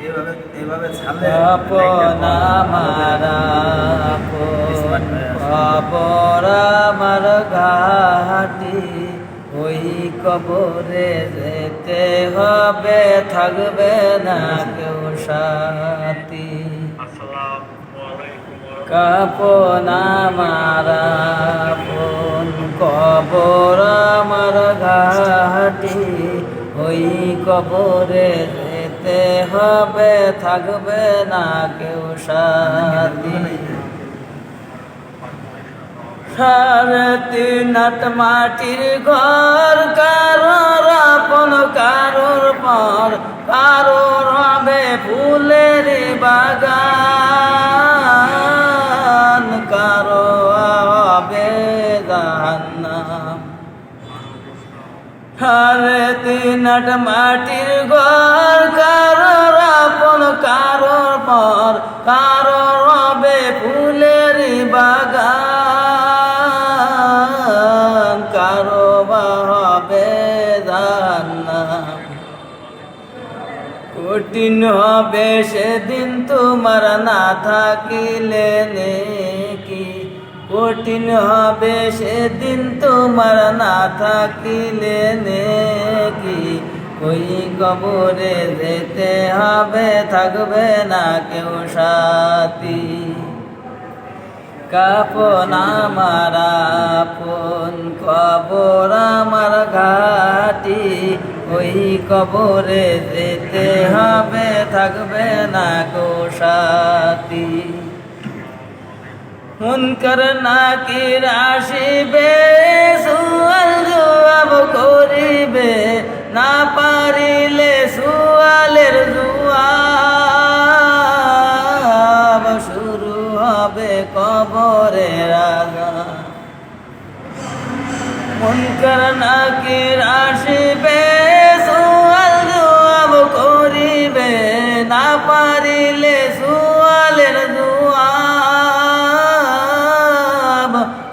এভাবে আপন আমার কবর আমার ঘাটি, ওই কবরে যেতে হবে, থাকবে না কেউ সাথী। কাপন আমার আপন কবর আমার ঘাটি, ওই কবরে যেতে হবে, থাকবে না কেউ সাথী। 3.5 হাত মাটির ঘর, কারোর আপন কারোর পর, কারোর হবে ফুলের বাগান, কারো হবে জাহান্নাম। 3.5 হাত মাটির ঘর, কারোর আপন কারোর পর, কারোর হবে ফুলের বাগান, কারো বা হবে জাহান্নাম। কঠিন হবে সেদিন তোমার না থাকিলে নেকি, কঠিন হবে সেদিন তোমার না থাকিলে নেকি। ওই কবরে যেতে হবে, থাকবে না কেউ সাথী। কাপন আমার আপন কবর আমার ঘাটি, ওই কবরে যেতে হবে, থাকবে না কেউ সাথী। মুনকার নাকির আসিবে, সুয়াল জবাব করিবে, না পারিলে সুয়ালের জবাব শুরু হবে কবরের আযাব। মুনকার নাকির আসিবে, সুয়াল জবাব করিবে, না পারিলে সুয়ালের জবাব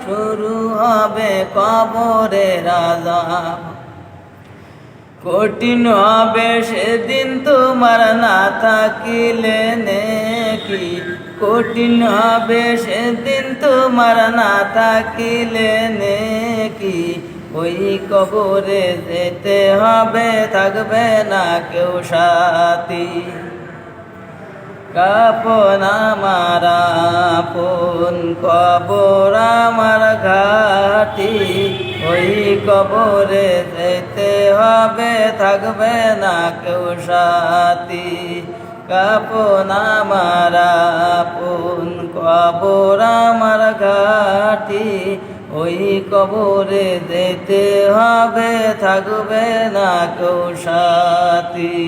শুরু হবে কবরের আযাব। কঠিন হবে সেদিন তোমার না থাকিলে নেকি, কঠিন হবে সেদিন তোমার না থাকিলে নেকি। ওই কবরে যেতে হবে, থাকবে না কেউ সাথী। কাপন আমার আপন কবর আমার ঘাটি, ওই কবরে যেতে হবে, থাকবে না কেউ সাথী। কাপন আমার আপন কবর আমার ঘাটি, ওই কবরে যেতে হবে, থাকবে না কেউ সাথী।